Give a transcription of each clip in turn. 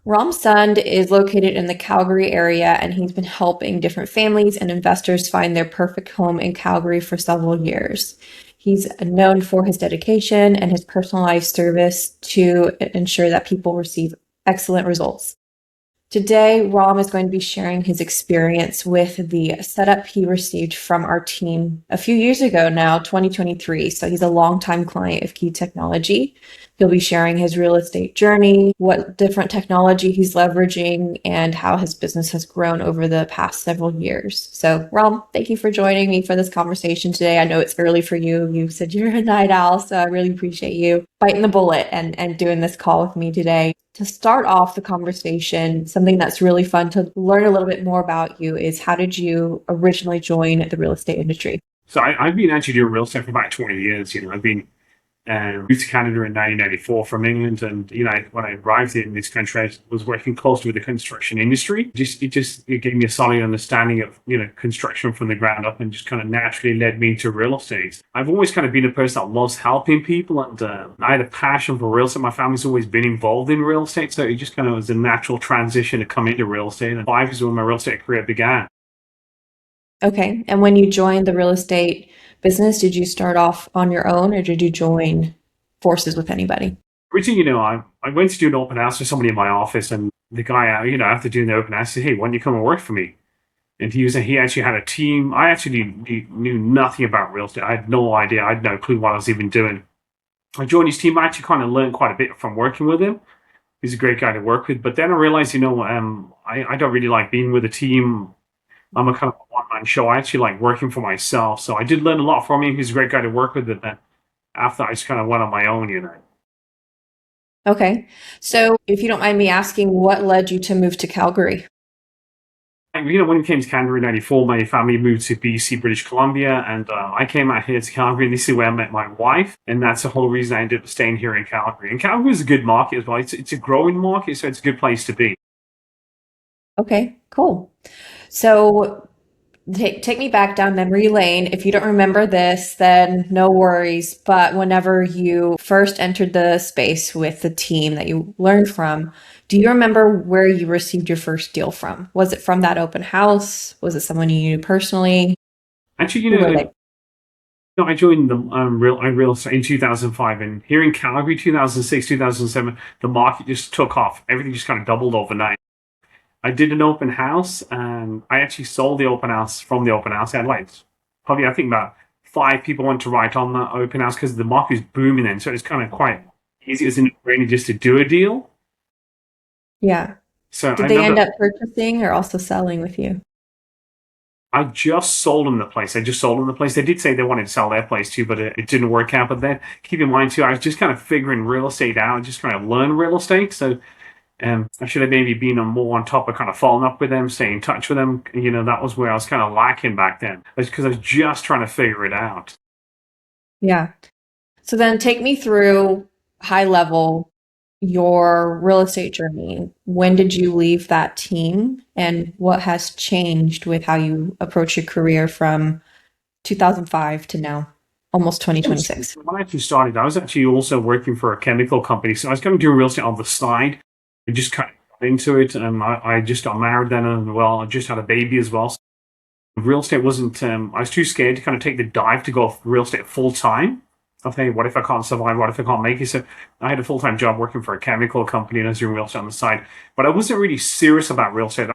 Ramsund is located in the Calgary area, and he's been helping different families and investors find their perfect home in Calgary for several years. He's known for his dedication and his personalized service to ensure that people receive excellent results. Today, Ram is going to be sharing his experience with the setup he received from our team a few years ago now, 2023. So he's a longtime client of Key Technology. He'll be sharing his real estate journey, what different technology he's leveraging, and how his business has grown over the past several years. So, Ram, thank you for joining me for this conversation today. I know it's early for you. You said you're a night owl, so I really appreciate you biting the bullet and doing this call with me today. To start off the conversation, something that's really fun to learn a little bit more about you is, how did you originally join the real estate industry? So I've been actually doing real estate for about 20 years. I've been moved to Canada in 1994 from England, and when I arrived in this country, I was working closely with the construction industry. It gave me a solid understanding of construction from the ground up, and just kind of naturally led me into real estate. I've always kind of been a person that loves helping people, and I had a passion for real estate. My family's always been involved in real estate, so it just kind of was a natural transition to come into real estate. And 5 years when my real estate career began. Okay. And when you joined the real estate business, did you start off on your own, or did you join forces with anybody? Originally, I went to do an open house for somebody in my office, and the guy, after doing the open house, said, "Hey, why don't you come and work for me?" And he actually had a team. I actually knew nothing about real estate. I had no idea. I had no clue what I was even doing. I joined his team. I actually kind of learned quite a bit from working with him. He's a great guy to work with. But then I realized, I don't really like being with a team. I'm a kind of a one-man show. I actually like working for myself. So I did learn a lot from him. He's a great guy to work with. But then after, I just kind of went on my own. Okay. So if you don't mind me asking, what led you to move to Calgary? When we came to Calgary in 94, my family moved to BC, British Columbia, and I came out here to Calgary, and this is where I met my wife, and that's the whole reason I ended up staying here in Calgary. And Calgary is a good market as well. It's a growing market, so it's a good place to be. Okay, cool. So take me back down memory lane. If you don't remember this, then no worries. But whenever you first entered the space with the team that you learned from, do you remember where you received your first deal from? Was it from that open house? Was it someone you knew personally? Actually, Who were they? I joined the real estate in 2005, and here in Calgary, 2006, 2007, the market just took off. Everything just kind of doubled overnight. I did an open house, and I actually sold the open house from the open house. I had probably, I think, about 5 people went to write on that open house because the market was booming then. So it's kind of quite easy as a no-brainer just to do a deal. Yeah. So I Did they end remember up purchasing or also selling with you? I just sold them the place. I just sold them the place. They did say they wanted to sell their place too, but it didn't work out. But then keep in mind too, I was just kind of figuring real estate out, just trying to learn real estate. So I should have maybe been more on top of kind of following up with them, staying in touch with them. That was where I was kind of lacking back then. Because I was just trying to figure it out. Yeah. So then take me through high level your real estate journey. When did you leave that team, and what has changed with how you approach your career from 2005 to now, almost 2026? When I actually started, I was actually also working for a chemical company. So I was kind of doing real estate on the side. I just kind of got into it, and I just got married then, and I just had a baby as well. So real estate wasn't, I was too scared to kind of take the dive to go real estate full time. I think, what if I can't survive? What if I can't make it? So I had a full-time job working for a chemical company, and I was doing real estate on the side. But I wasn't really serious about real estate.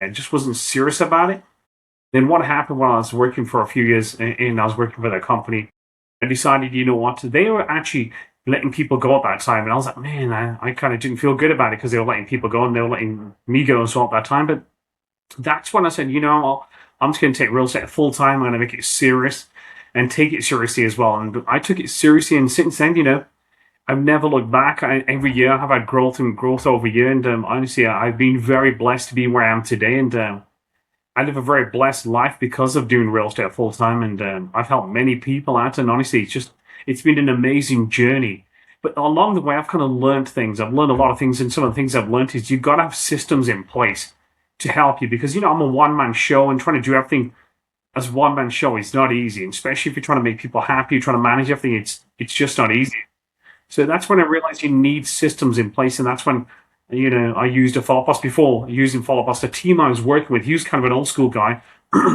I just wasn't serious about it. Then what happened when I was working for a few years, and I was working for that company, I decided, what? They were actually letting people go at that time. And I was like, man, I kind of didn't feel good about it because they were letting people go and they were letting me go as well at that time. But that's when I said, I'm just going to take real estate full time. I'm going to make it serious and take it seriously as well. And I took it seriously. And since then, I've never looked back. Every year I've had growth over year. And honestly, I've been very blessed to be where I am today. And I live a very blessed life because of doing real estate full time. And I've helped many people out. And honestly, it's been an amazing journey. But along the way, I've kind of learned things. I've learned a lot of things. And some of the things I've learned is you've got to have systems in place to help you. Because, I'm a one-man show, and trying to do everything as one-man show is not easy. And especially if you're trying to make people happy, you're trying to manage everything, it's just not easy. So that's when I realized you need systems in place. And that's when I used a follow boss before, using follow boss. The team I was working with, he was kind of an old school guy.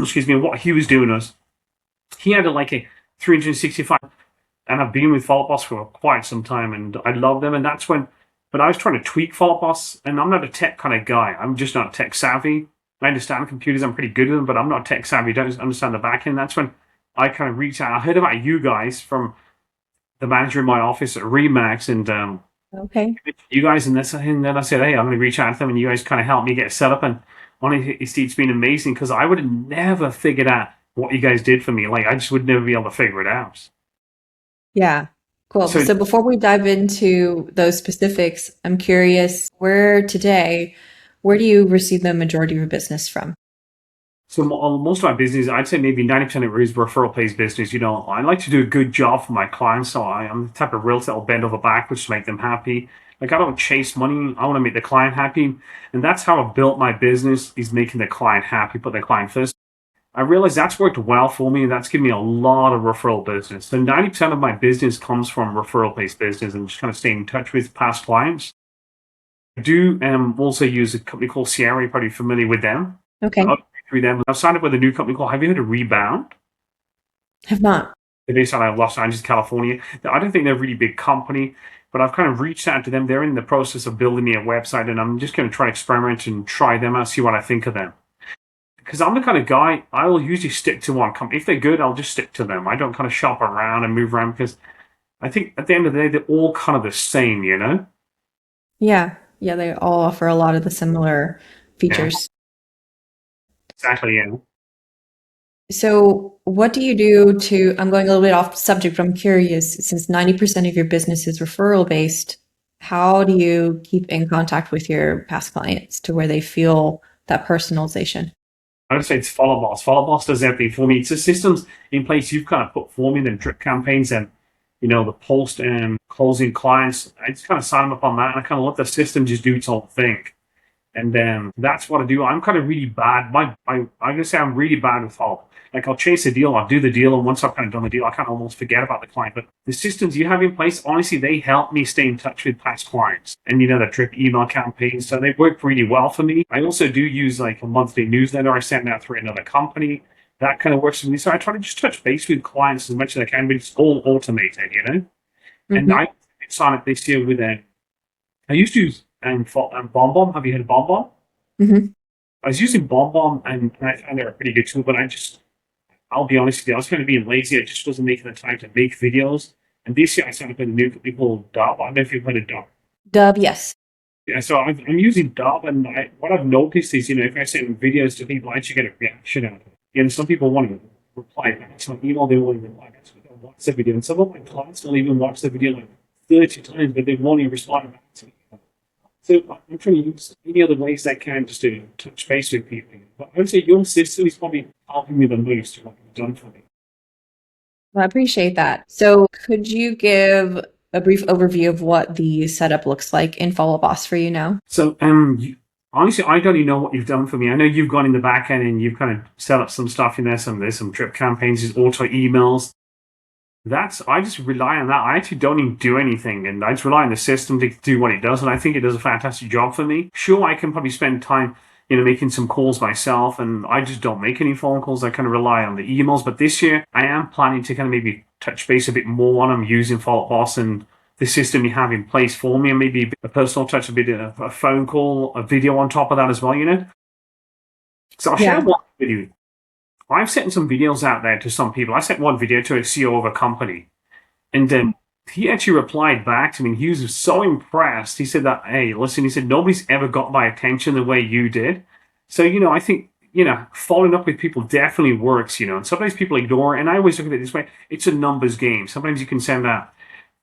Excuse me. And what he was doing was he had like a 365, and I've been with follow boss for quite some time, and I love them. And that's when, but I was trying to tweak follow boss, and I'm not a tech kind of guy. I'm just not tech savvy. I understand computers. I'm pretty good at them, but I'm not tech savvy. Don't understand the back end. That's when I kind of reached out. I heard about you guys from the manager in my office at Remax, and Okay. you guys, and then I said, hey, I'm going to reach out to them, and you guys kind of helped me get set up. And honestly, it's been amazing because I would have never figured out what you guys did for me. Like, I just would never be able to figure it out. Yeah. Cool. So, So before we dive into those specifics, I'm curious where do you receive the majority of your business from? so most of my business, I'd say maybe 90% of it is referral based business. I like to do a good job for my clients. So I'm the type of realtor that'll bend over backwards to make them happy. Like, I don't chase money. I want to make the client happy. And that's how I've built my business, is making the client happy, put the client first. I realize that's worked well for me, and that's given me a lot of referral business. So 90% of my business comes from referral based business and just kind of staying in touch with past clients. I do also use a company called Sierra. You're probably familiar with them. Okay. Through them. I've signed up with a new company called, have you heard of Rebound? Have not. They're based out of Los Angeles, California. I don't think they're a really big company, but I've kind of reached out to them. They're in the process of building me a website, and I'm just going to try experiment and try them out, see what I think of them. Because I'm the kind of guy, I will usually stick to one company. If they're good, I'll just stick to them. I don't kind of shop around and move around, because I think at the end of the day, they're all kind of the same, you know? Yeah. Yeah, they all offer a lot of the similar Yeah, features. exactly. Yeah. So, what do you do to? I'm going a little bit off subject, but I'm curious, since 90% of your business is referral based, how do you keep in contact with your past clients to where they feel that personalization? I would say it's Follow Boss. Follow Boss does everything for me. It's the systems in place you've kind of put for me, the drip campaigns and the post and closing clients. I just kind of sign them up on that, and I kind of let the system just do its own thing. And that's what I do. I'm kind of really bad. I'm gonna say I'm really bad with follow. Like, I'll chase a deal, I'll do the deal, and once I've kind of done the deal, I kind of almost forget about the client. But the systems you have in place, honestly, they help me stay in touch with past clients. And the drip email campaigns, so they work really well for me. I also do use like a monthly newsletter I send out through another company. That kind of works for me. So I try to just touch base with clients as much as I can, but it's all automated. And Hmm. I signed up this year with I used to use BombBomb. Have you heard of BombBomb? Hmm. I was using BombBomb, and I found they were a pretty good tool, but I'll be honest with you, I was kind of being lazy. I just wasn't making the time to make videos. And this year I signed up with a new company called Dub. I don't know if you've heard of Dub. Dub, yes. Yeah, so I'm using Dub, and what I've noticed is, if I send videos to people, I actually get a reaction out of it. Some people want to reply back to my email, they want to reply back to me, they'll watch the video. And some of my clients will even watch the video like 30 times, but they won't even respond back to me. So I'm trying to use any other ways I can just to touch base with people. But I would say your system is probably helping me the most to what you've done for me. Well, I appreciate that. So, could you give a brief overview of what the setup looks like in Follow Boss for you now? So, honestly, I don't even know what you've done for me. I know you've gone in the back end and you've kind of set up some stuff in there. There's some drip campaigns, there's auto emails. I just rely on that. I actually don't even do anything, and I just rely on the system to do what it does, and I think it does a fantastic job for me. Sure, I can probably spend time, making some calls myself, and I just don't make any phone calls. I kind of rely on the emails, but this year I am planning to kind of maybe touch base a bit more on them using Follow Boss and the system you have in place for me, and maybe a personal touch, a bit of a phone call, a video on top of that as well. So I'll share Yeah. one with you. I've sent some videos out there to some people. I sent one video to a CEO of a company, and he actually replied back to me. And he was so impressed. He said that, hey, listen, he said, nobody's ever got my attention the way you did. So, I think, following up with people definitely works, and sometimes people ignore it. And I always look at it this way. It's a numbers game. Sometimes you can send out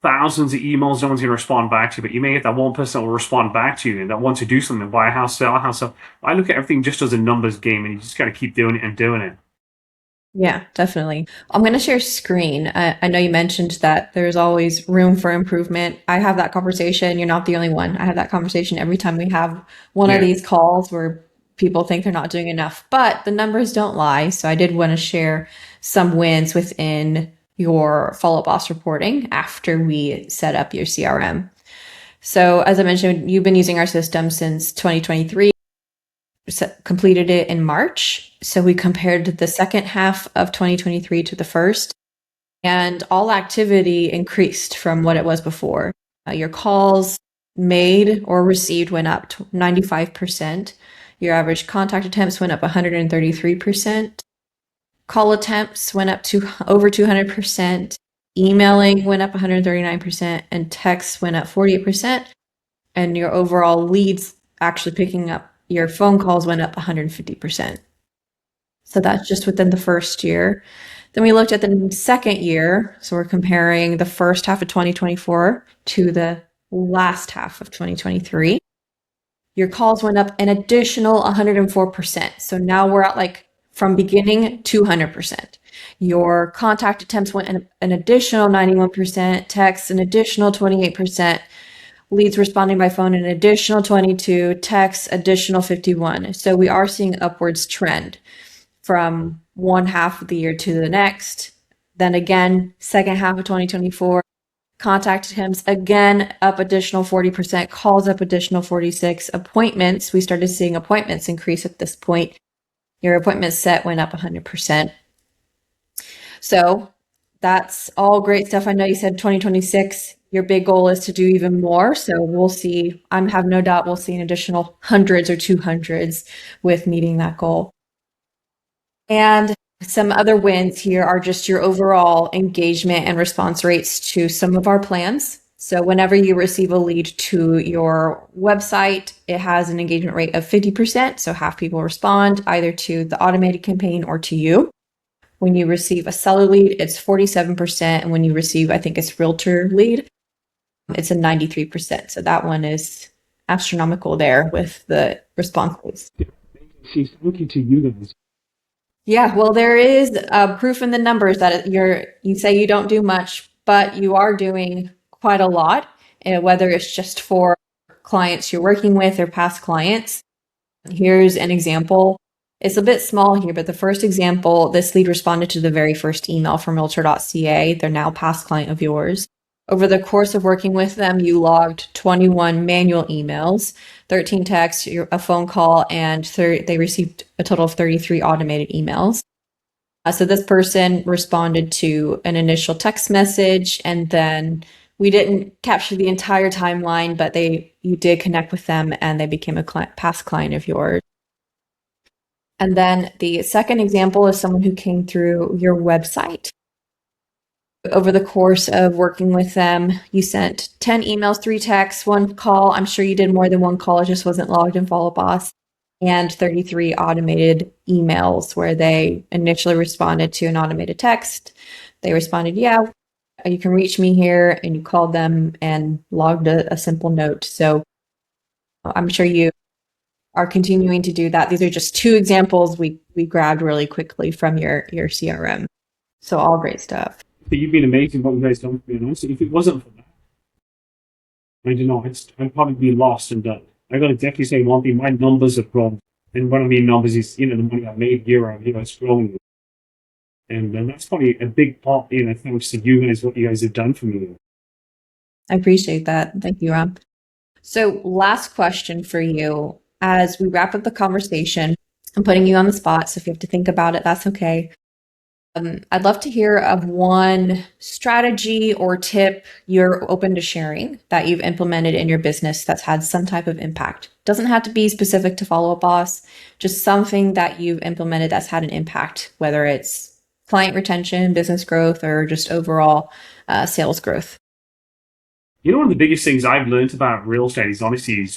thousands of emails, no one's going to respond back to you, but you may get that one person that will respond back to you and that wants to do something, buy a house, sell a house. So I look at everything just as a numbers game, and you just got to keep doing it and doing it. Yeah, definitely. I'm going to share screen. I know you mentioned that there's always room for improvement. I have that conversation. You're not the only one. I have that conversation every time we have one of Yeah. these calls where people think they're not doing enough, but the numbers don't lie. So I did want to share some wins within your Follow Boss reporting after we set up your CRM. So as I mentioned, you've been using our system since 2023, completed it in March. So we compared the second half of 2023 to the first, and all activity increased from what it was before. Your calls made or received went up to 95%. Your average contact attempts went up 133%. Call attempts went up to over 200%. Emailing went up 139%, and texts went up 48%. And your overall leads actually picking up your phone calls went up 150%. So that's just within the first year. Then we looked at the second year. So we're comparing the first half of 2024 to the last half of 2023. Your calls went up an additional 104%. So now we're at like from beginning 200%. Your contact attempts went an additional 91%, texts an additional 28%, leads responding by phone an additional 22, texts additional 51. So we are seeing upwards trend from one half of the year to the next. Then again, second half of 2024, contact attempts again up additional 40%, calls up additional 46, appointments, we started seeing appointments increase at this point. Your appointment set went up 100%. So that's all great stuff. I know you said 2026, your big goal is to do even more. So we'll see. I have no doubt we'll see an additional hundreds or 200s with meeting that goal. And some other wins here are just your overall engagement and response rates to some of our plans. So whenever you receive a lead to your website, it has an engagement rate of 50%. So half people respond either to the automated campaign or to you. When you receive a seller lead, it's 47%. And when you receive, I think it's realtor lead, it's a 93%. So that one is astronomical there with the responses. She's looking to you guys. Yeah, well, there is proof in the numbers that you say you don't do much, but you are doing quite a lot, whether it's just for clients you're working with or past clients. Here's an example. It's a bit small here, but the first example, this lead responded to the very first email from realtor.ca. They're now past client of yours. Over the course of working with them, you logged 21 manual emails, 13 texts, a phone call, and they received a total of 33 automated emails. So this person responded to an initial text message, and then we didn't capture the entire timeline, but you did connect with them and they became a past client of yours. And then the second example is someone who came through your website. Over the course of working with them, you sent 10 emails, 3 texts, 1 call. I'm sure you did more than 1 call. It just wasn't logged in Follow Boss. And 33 automated emails where they initially responded to an automated text. They responded, yeah, you can reach me here. And you called them and logged a simple note. So I'm sure you are continuing to do that. These are just 2 examples we grabbed really quickly from your CRM. So all great stuff. But you've been amazing what you guys done for me. And honestly, if it wasn't for that, I don't know, I'd probably be lost and done. I got to definitely say one thing, my numbers have grown. And what I mean numbers is, the money I've made year on year, it's growing. And that's probably a big part, thanks to you guys, what you guys have done for me. I appreciate that. Thank you, Rob. So last question for you. As we wrap up the conversation, I'm putting you on the spot. So if you have to think about it, that's okay. I'd love to hear of one strategy or tip you're open to sharing that you've implemented in your business that's had some type of impact. Doesn't have to be specific to Follow Up Boss, just something that you've implemented that's had an impact, whether it's client retention, business growth, or just overall sales growth. One of the biggest things I've learned about real estate is honestly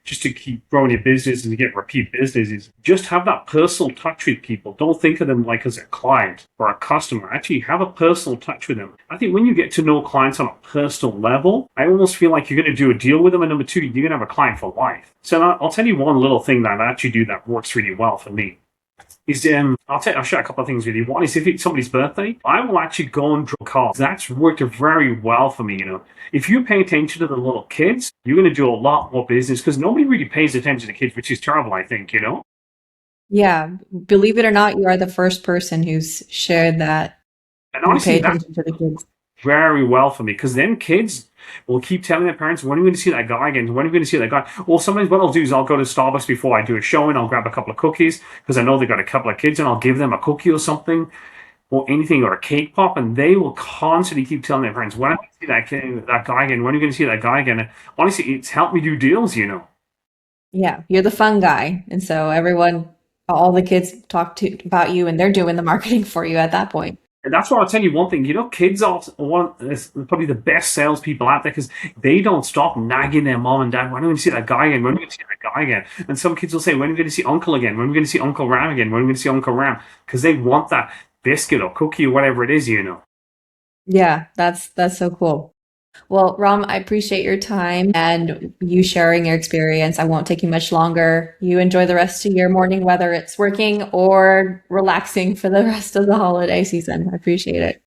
just to keep growing your business and to get repeat business is just have that personal touch with people. Don't think of them like as a client or a customer. Actually have a personal touch with them. I think when you get to know clients on a personal level, I almost feel like you're going to do a deal with them. And number 2, you're going to have a client for life. So I'll tell you one little thing that I actually do that works really well for me. Is I'll share a couple of things with you. One is if it's somebody's birthday, I will actually go and draw cards. That's worked very well for me. If you pay attention to the little kids, you're going to do a lot more business because nobody really pays attention to kids, which is terrible, I think. Yeah, believe it or not, you are the first person who's shared that. And honestly, pay attention to the kids. Very well for me because then kids, will keep telling their parents, when are we going to see that guy again? When are we going to see that guy? Or sometimes what I'll do is I'll go to Starbucks before I do a show and I'll grab a couple of cookies because I know they've got a couple of kids and I'll give them a cookie or something or anything or a cake pop, and they will constantly keep telling their parents, when are we going to see that guy again? When are we going to see that guy again? And honestly, it's helped me do deals, you know. Yeah, you're the fun guy. And so everyone, all the kids talk to about you and they're doing the marketing for you at that point. And that's why I'll tell you one thing. You know, kids are probably the best salespeople out there because they don't stop nagging their mom and dad. When are we going to see that guy again? When are we going to see that guy again? And some kids will say, when are we going to see Uncle again? When are we going to see Uncle Ram again? When are we going to see Uncle Ram? Because they want that biscuit or cookie or whatever it is, you know. Yeah, that's so cool. Well, Ram, I appreciate your time and you sharing your experience. I won't take you much longer. You enjoy the rest of your morning, whether it's working or relaxing for the rest of the holiday season. I appreciate it.